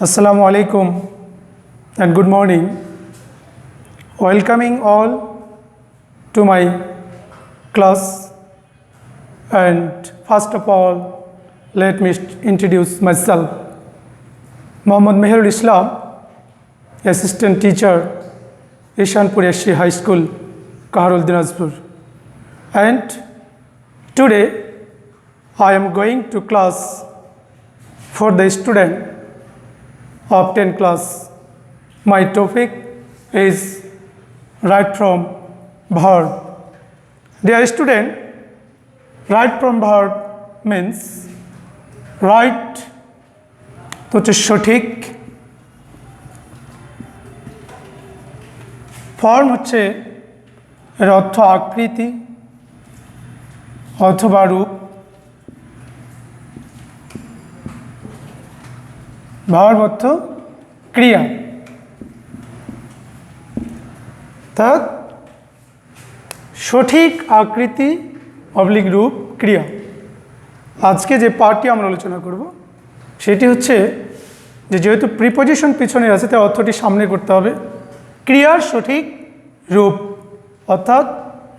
Assalamu alaikum and good morning. Welcoming all to my class, and first of all, let me introduce myself. Mohammad Meherul Islam, Assistant Teacher, Ishanpur SC High School, Kaharul Dinajpur. And today I am going to class for the student of 10th class. My topic is right from verb. Dear student, right from verb means right হচ্ছে সঠিক, form হচ্ছে এর অর্থ আকৃতি অথবা রূপ, verb অর্থ ক্রিয়া। তা সঠিক আকৃতি অবলিক রূপ ক্রিয়া। আজকে যে পার্টটি আমরা আলোচনা করব সেটি হচ্ছে যে যেহেতু প্রিপোজিশন পিছনে আছে তাই অর্থটি সামনে করতে হবে। ক্রিয়ার সঠিক রূপ অর্থাৎ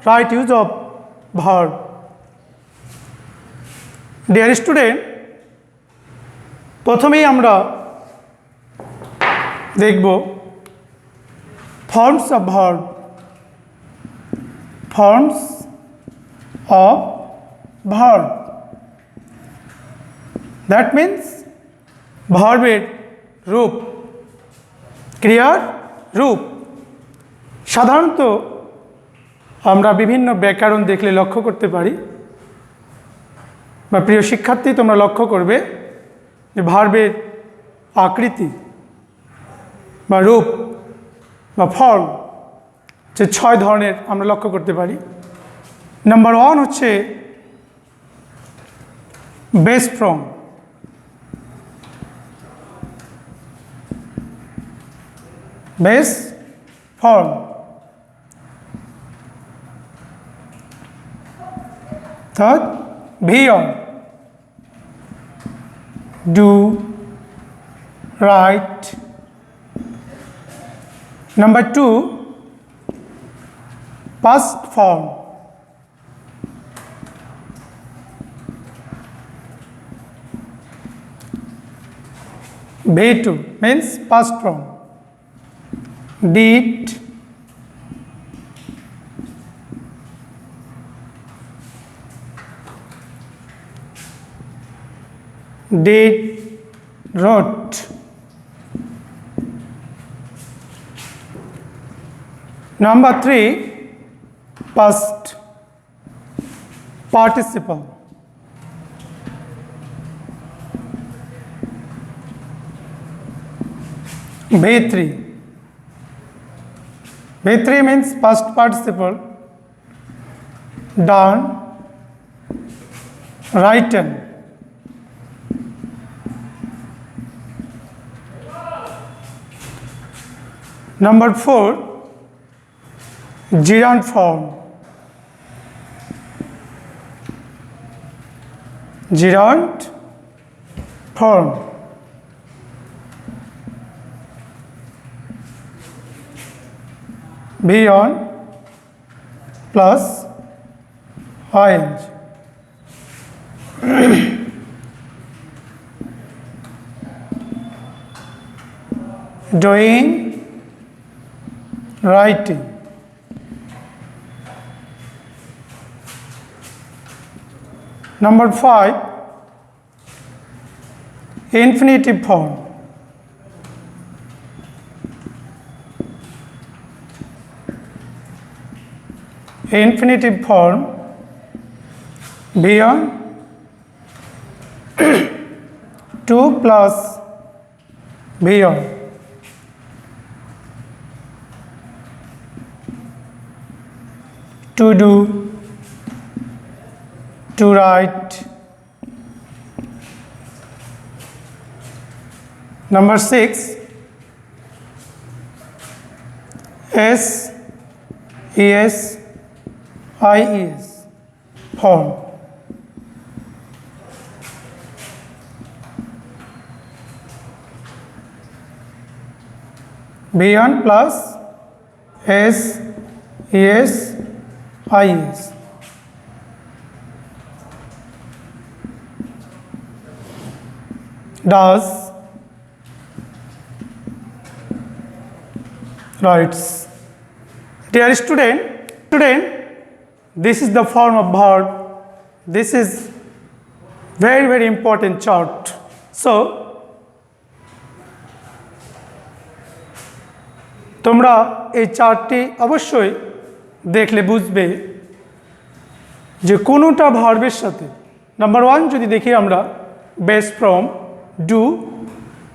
right use of verb. Dear student, প্রথমেই আমরা দেখব forms of verb. Forms of verb, that means ভার্বের রূপ, ক্রিয়ার রূপ। সাধারণত আমরা বিভিন্ন ব্যাকরণ দেখলে লক্ষ্য করতে পারি, বা প্রিয় শিক্ষার্থী তোমরা লক্ষ্য করবে যে ভার্বের আকৃতি বা রূপ বা ফর্ম যে 6 ধরনের আমরা লক্ষ্য করতে পারি। নাম্বার 1 হচ্ছে base form. Base form, third be on, do, write. Number 2 past form. B2 means past form. Did, did, wrote. Number 3 past participle. B3. B3 means past participle. Done, written. Number 4 gerund form. Gerund form. Be on plus ing. Doing, writing. Number 5 infinitive form. Infinitive form, be on 2 plus be on. To do, to write. Number 6 S, ES, IES form. V1 plus S ES IS. Does writes. Dear student, this is the form of verb. This is very important chart. So তোমরা এই চার্টটি অবশ্যই দেখলে বুঝবে যে কোনোটা ভার্বের সাথে নাম্বার 1 যদি দেখি আমরা বেস ফ্রম ডু,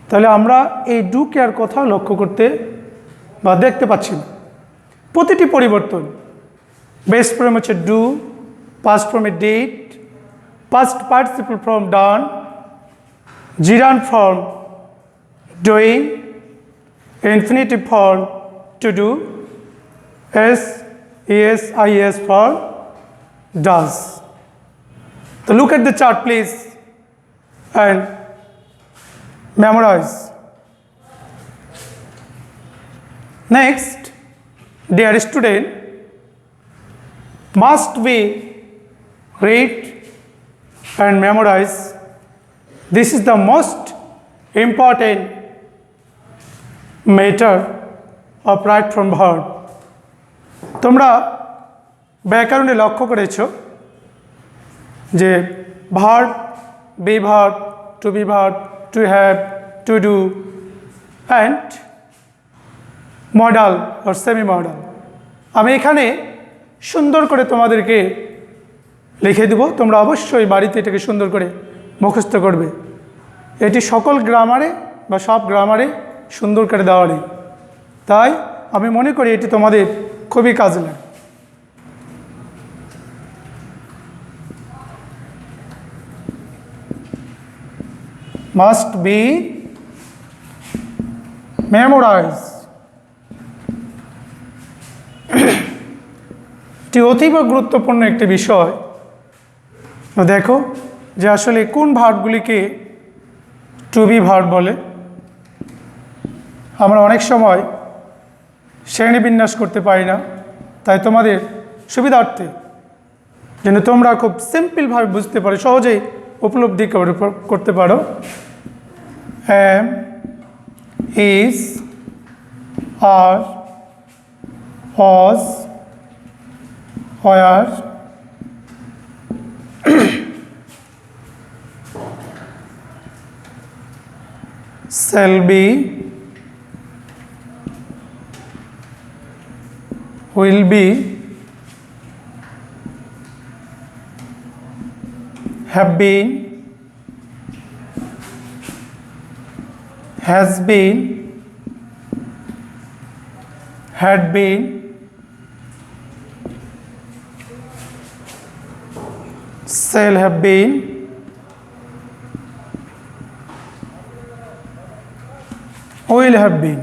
তাহলে আমরা এই ডু কে আর কোথাও লক্ষ্য করতে বা দেখতে পাচ্ছি না। প্রতিটি পরিবর্তন বেস ফর্ম হচ্ছে ডু, পাস্ট ফর্মে did, past participle form done, gerund form doing, infinitive form to do, S ES IS form does. তো look at the chart please and memorize. Next, dear student, must we read and memorize. This is the most important matter of right from verb. তোমরা ব্যাকরণে লক্ষ্য করেছো যে verb, be verb, to be verb, to have, to do, and modal or semi-modal. আমি এখানে সুন্দর করে তোমাদেরকে লিখে দেব, তোমরা অবশ্যই বাড়িতে এটাকে সুন্দর করে মুখস্থ করবে। এটি সকল গ্রামারে বা সব গ্রামারে সুন্দর করে দেওয়া নেই, তাই আমি মনে করি এটি তোমাদের খুবই কাজে লাগে। Must be memorized. এটি অতীব গুরুত্বপূর্ণ একটি বিষয়। দেখো যে আসলে কোন ভার্বগুলিকে টু বি ভার্ব বলে। আমরা অনেক সময় শ্রেণীবিন্যাস করতে পারি না, তাই তোমাদের সুবিধার্থে যেন তোমরা খুব সিম্পলভাবে বুঝতে পারো, সহজেই উপলব্ধি করতে পারো। am, is, are, was, were, shall be, will be, have been, has been, had been, shall have been, will have been.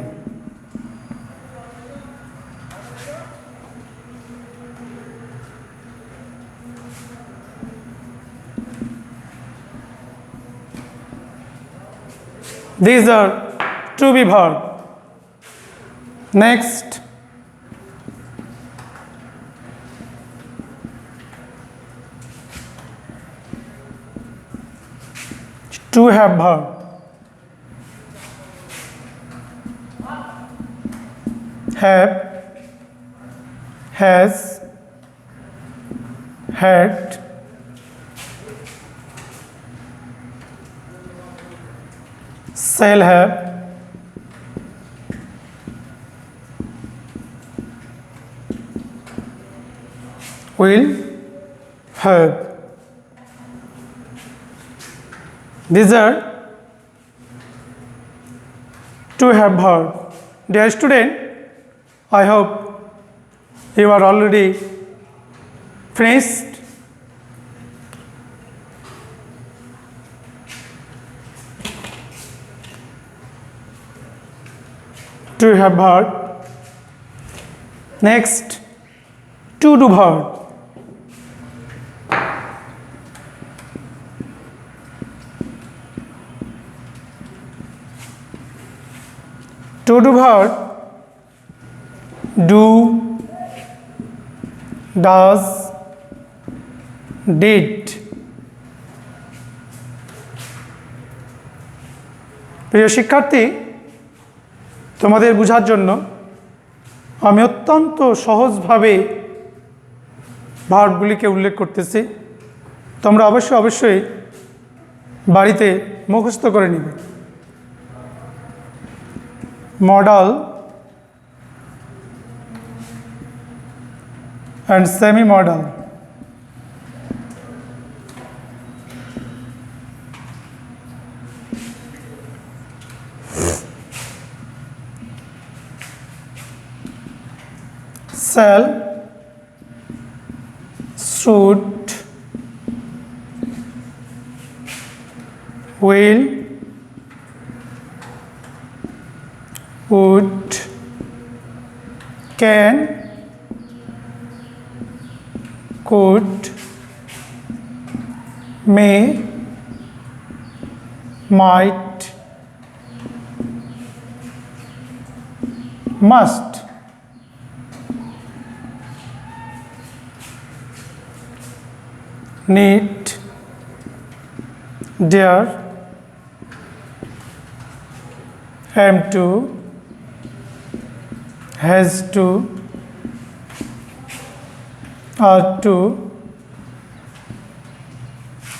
These are to be verb. Next, to have verb. Have, has, had, shall have, will have. These are to have verb. Dear student, I hope you are already finished. To have verb. Next, to do verb. To do verb do, does, did. প্রিয় শিক্ষার্থী, তোমাদের বোঝার জন্য আমি অত্যন্ত সহজভাবে ভার্বগুলিকে উল্লেখ করতেছি। তোমরা অবশ্যই বাড়িতে মুখস্থ করে নিবে। Modal and semi modal. shall, should, will, would, can, could, may, might, must। need, dare, am to, has to, ought to,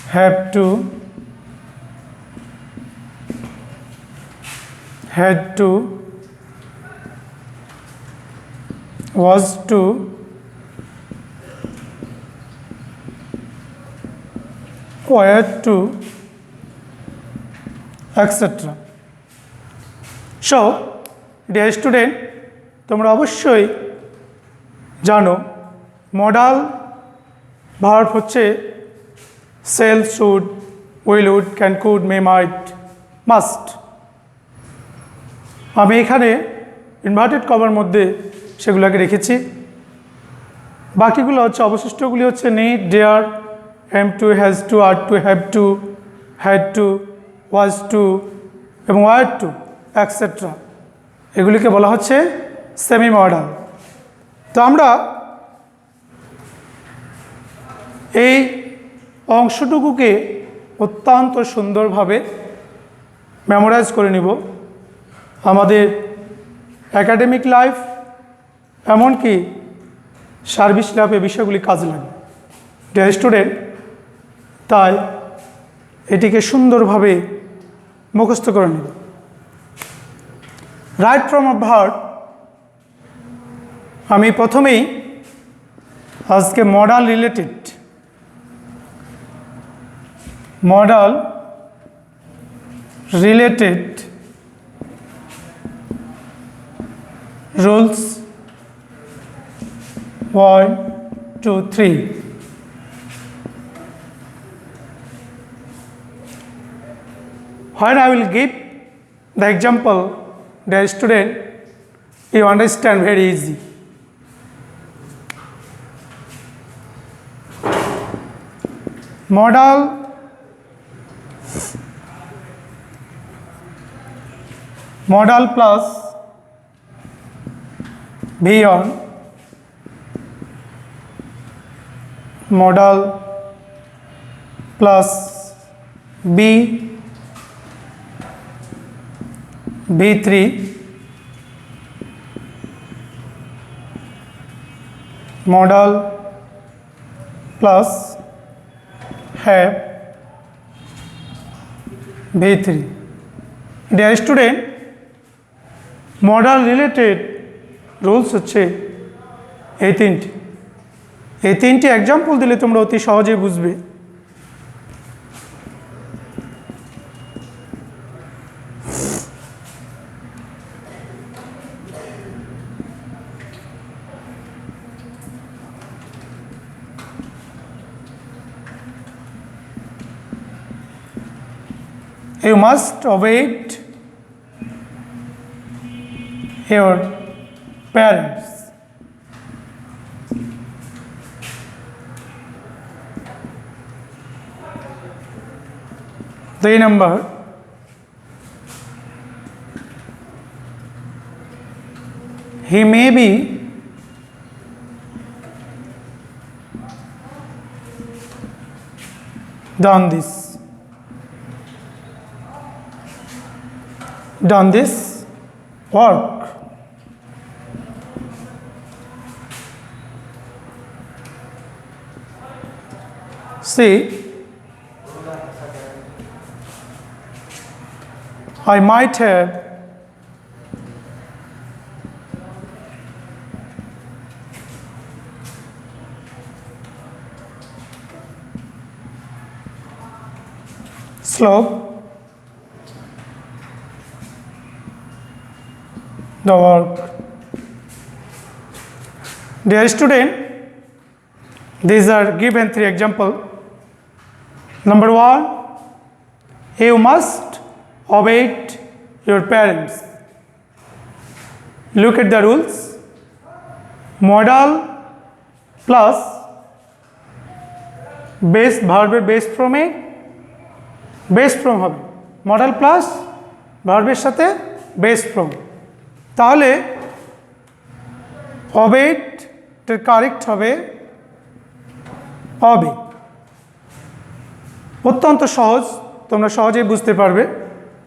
have to, had to, was to, were to, etc. So, dear student, তোমরা অবশ্যই জানো modal verb হচ্ছে shall, should, will, would, can, could, may, might, must। আমি এখানে inverted কমার মধ্যে সেগুলোকে রেখেছি। বাকিগুলো হচ্ছে অবশিষ্টগুলি হচ্ছে need, dare, am to, has to, ought to, have to, had to, was to এবং were to, etc. এগুলিকে বলা হচ্ছে সেমি মডাল। তো আমরা এই অংশটুকুকে অত্যন্ত সুন্দরভাবে মেমোরাইজ করে নিব। আমাদের একাডেমিক লাইফ এমনকি সার্ভিস লাইফে বিষয়গুলি কাজে লাগে। ডিয়ার স্টুডেন্ট, তাই এটিকে সুন্দরভাবে মুখস্থ করে নিব। রাইট ফ্রম আ ভার্ব, আমি প্রথমেই আজকে modal related rules 1, 2, 3। When I will give the example, the student, you understand very easy. Modal plus be-on, modal plus be, B3, modal plus have, B3। Dear student, modal related rules হচ্ছে এই তিনটি example দিলে তোমরা অতি সহজেই বুঝবে। You must obey your parents। 3 number, he may be done this, done this work. See, I might have slope the work. Dear student, these are given 3 examples. Number 1, you must obey your parents. Look at the rules. Modal plus base ভার্বের base ফর্মে base form হবে, modal plus ভার্বের সাথে base form. তাহলে অবেট correct হবে অবে। অত্যন্ত সহজ, তোমরা সহজেই বুঝতে পারবে।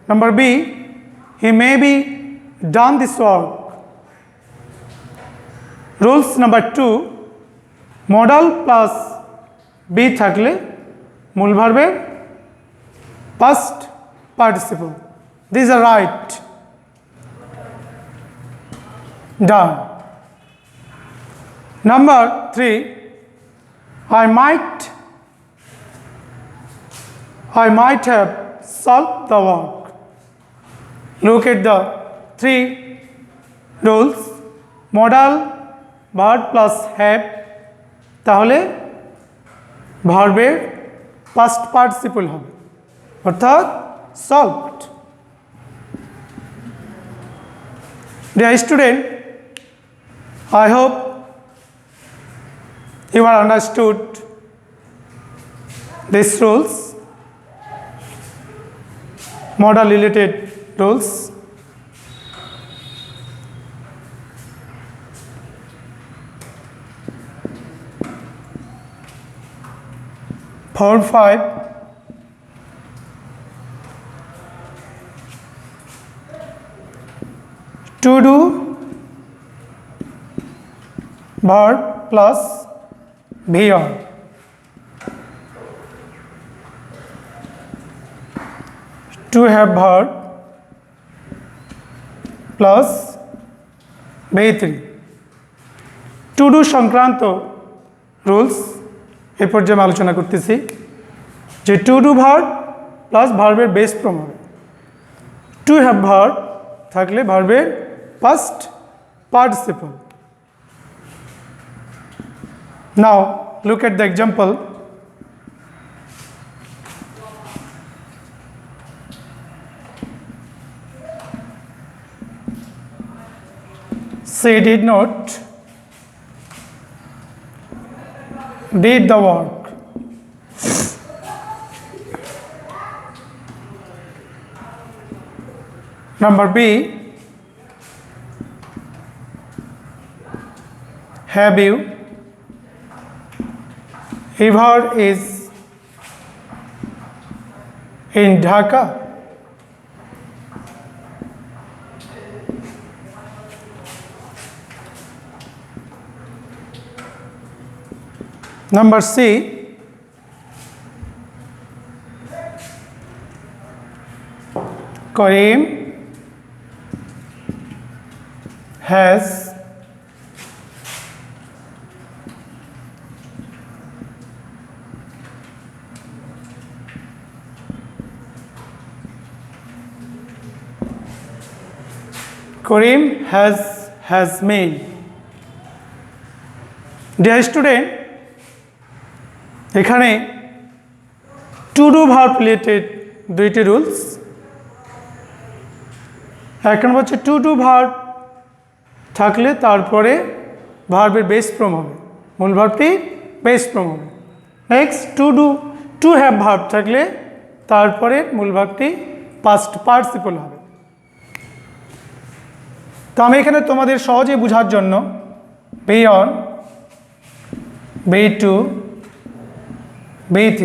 Number B, he may be done this work. Rules number 2, modal plus B থাকলে মূল ভার্বের past participle. These are right. Done. Number 3, I might have solved the work. Look at the 3 rules. Modal verb plus have, তাহলে ভার্বের past participle হবে, অর্থাৎ solved. Dear student, I hope you are understood these rules, modal related rules. Form 5, to do verb plus VR. To have verb plus V3. To do সংক্রান্ত rules এই পর্যায়ে আলোচনা করতেছি, যে টু ডু ভার্ব প্লাস ভার্বের base form হবে। To have verb থাকলে ভার্বের past participle. Now look at the example. She did not did the work. Number B, have you ever is in Dhaka? Number C, Kareem has Kareem has made. Dear student, এখানে two do verb related 2টি rules. এক নম্বর হচ্ছে to do verb থাকলে তারপরে ভার্বের base form হবে, মূল ভার্বটি base form হবে। নেক্সট টু হ্যাভ ভার্ব থাকলে তারপরে মূল ভার্বটি পাস্ট পার্টিসিপল হবে। তো আমি এখানে তোমাদের সহজে বোঝার জন্য B1, B2, B3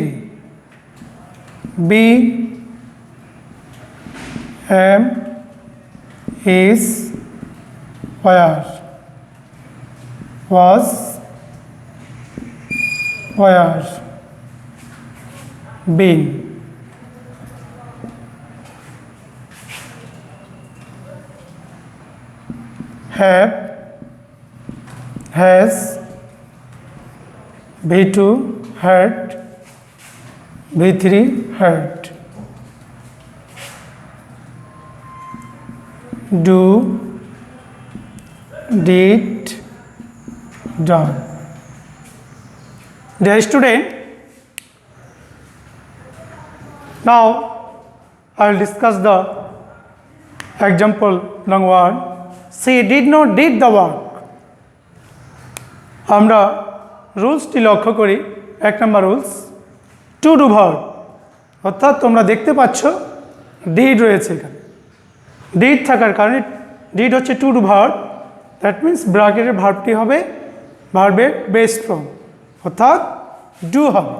be am is where, was where, been, have, has, V2 had, V3 had, do, did, done. Dear student, now I will discuss the example number 1. She did not did the work. আমরা রুলসটি লক্ষ্য করি। 1 নম্বর rules, two do verb, অর্থাৎ তোমরা দেখতে পাচ্ছ did রয়েছে এখানে। Did থাকার কারণে ডিড হচ্ছে to do verb, that means ব্র্যাকেটের ভার্বটি হবে ভার্বের বেস ফর্ম, অর্থাৎ ডু হবে।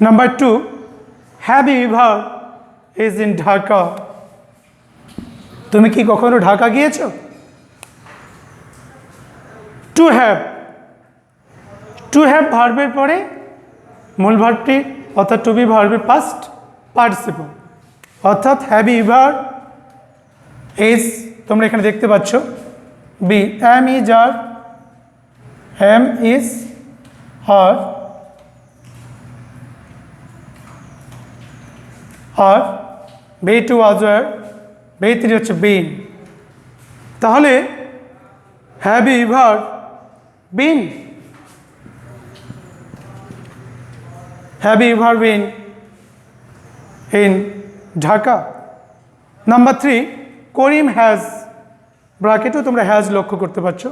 Number 2, have you verb is in Dhaka. তুমি কি কখনো ঢাকা গিয়েছো? টু হ্যাভ ভার্বের পরে মূল ভার্বটি অর্থাৎ টু বি ভার্বের পাস্ট পার্টিসিপল, অর্থাৎ হ্যাভ ইউ ভার্ব ইজ, তোমরা এখানে দেখতে পাচ্ছ be am is are, am is are, আর V2 was where, V3 হচ্ছে বিন। তাহলে have you verb been, have you verb in Dhaka. Number 3, Karim has, ব্র্যাকেটও তোমরা হ্যাজ লক্ষ্য করতে পারছো,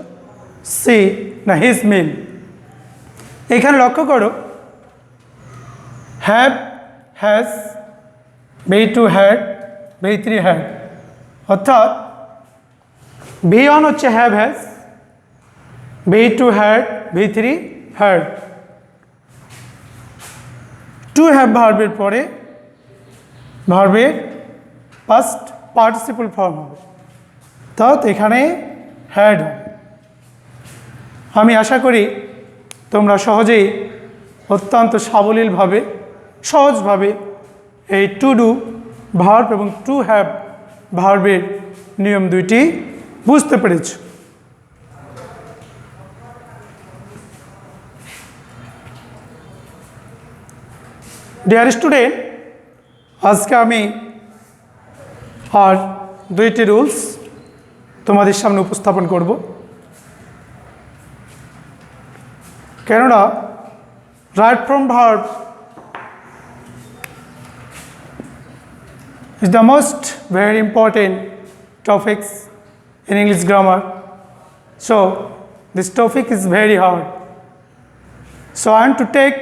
সি না হিজ মিল। এখানে লক্ষ্য করো have, has, V2 had, V3 had, অর্থাৎ V1 হচ্ছে have has, V2 had, V3 had। To have ভার্বের পরে ভার্বের পাস্ট পার্টিসিপল ফর্ম হবে, অর্থাৎ এখানে হ্যাড হবে। আমি আশা করি তোমরা সহজেই অত্যন্ত সাবলীলভাবে সহজভাবে এই টু ডু ভার্ব এবং টু হ্যাভ ভার্বের নিয়ম দুইটি বুঝতে পেরেছ। ডিয়ার স্টুডেন্ট, আজকে আমি আর দুইটি রুলস তোমাদের সামনে উপস্থাপন করব, কেননা right from verb is the most very important topics in English grammar. So this topic is very hard. So I am to take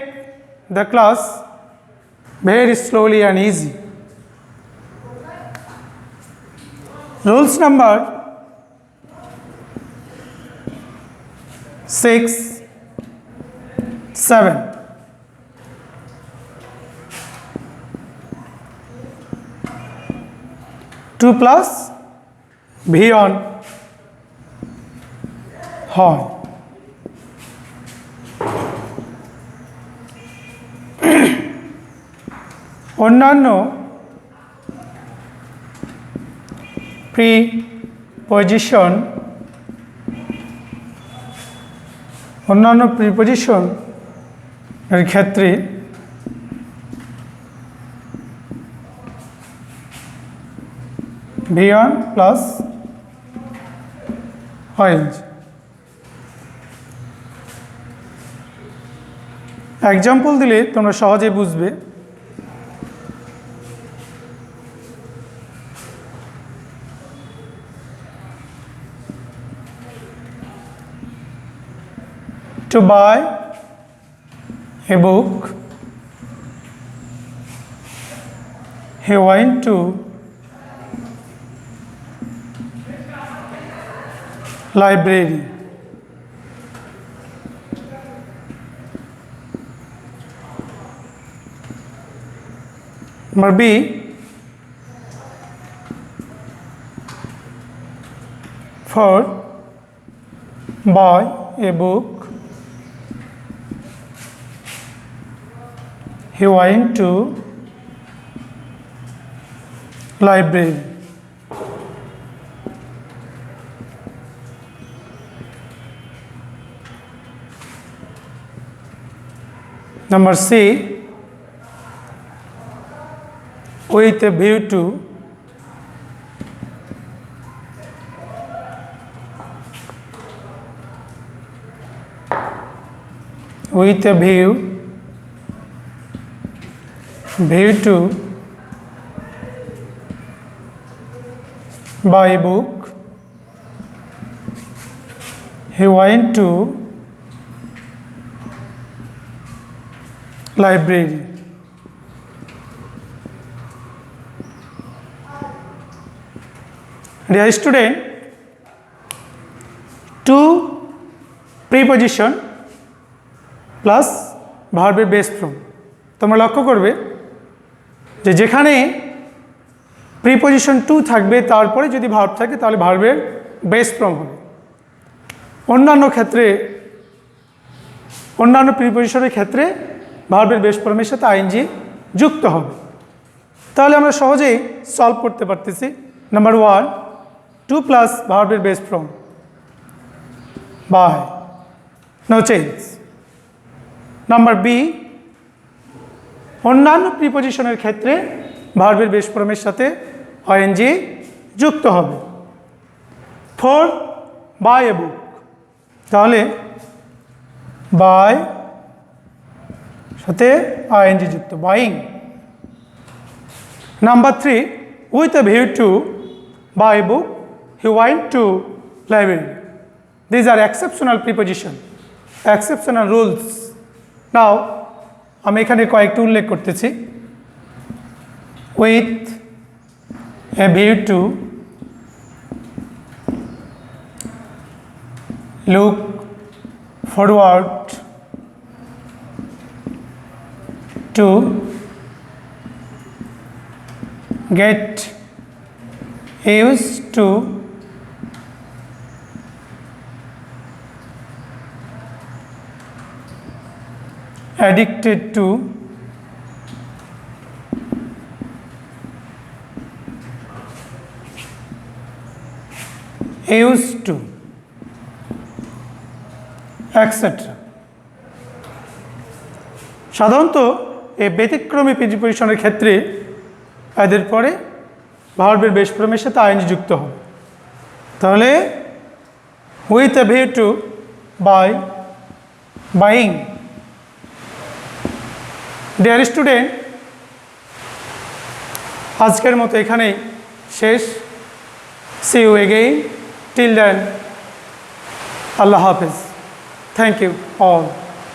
the class very slowly and easy. Rules number 6, 7. To plus V1 হয়। অন্যান্য preposition এর ক্ষেত্রে V1 plus হয়। Example দিলে তোমরা সহজে বুঝবে। To buy a book, he went to library. Number B, for buy a book. He went to library. Number C, with a view to to buy a book. He went to library. Dear student, to preposition plus ভার্বের base form. তোমরা লক্ষ্য করবে যে যেখানে preposition two থাকবে তারপরে যদি verb থাকে তাহলে ভার্বের বেস ফর্ম হবে। অন্যান্য ক্ষেত্রে অন্যান্য প্রিপোজিশনের ক্ষেত্রে ভার্বের বেস ফর্মের সাথে আইএনজি যুক্ত হবে। তাহলে আমরা সহজেই সলভ করতে পারতেছি। নাম্বার 1, টু প্লাস ভার্বের base form by, no change. Number B, অন্যান্য প্রিপোজিশনের ক্ষেত্রে ভার্বের বেস ফর্মের সাথে আইএনজি যুক্ত হবে। 4, বাই এ বুক, তাহলে বাই সাথে আইএনজি যুক্ত, buying. Number 3, with a view to buy a book, he went to library. These are exceptional preposition, exceptional rules. Now আমি এখানে কয়েকটি উল্লেখ করতেছি। With a view to, look forward to, get used to, addicted to, used to, etc. সাধারণত এই ব্যতিক্রমী প্রিপোজিশনের ক্ষেত্রে এদের পরে ভার্বের বেস ফর্মের সাথে আইএনজি যুক্ত হবে। তাহলে with a view to, buy, buying. Dear student, আজকের মতো এখানেই শেষ। See you again, till then, আল্লাহ হাফেজ। Thank you all.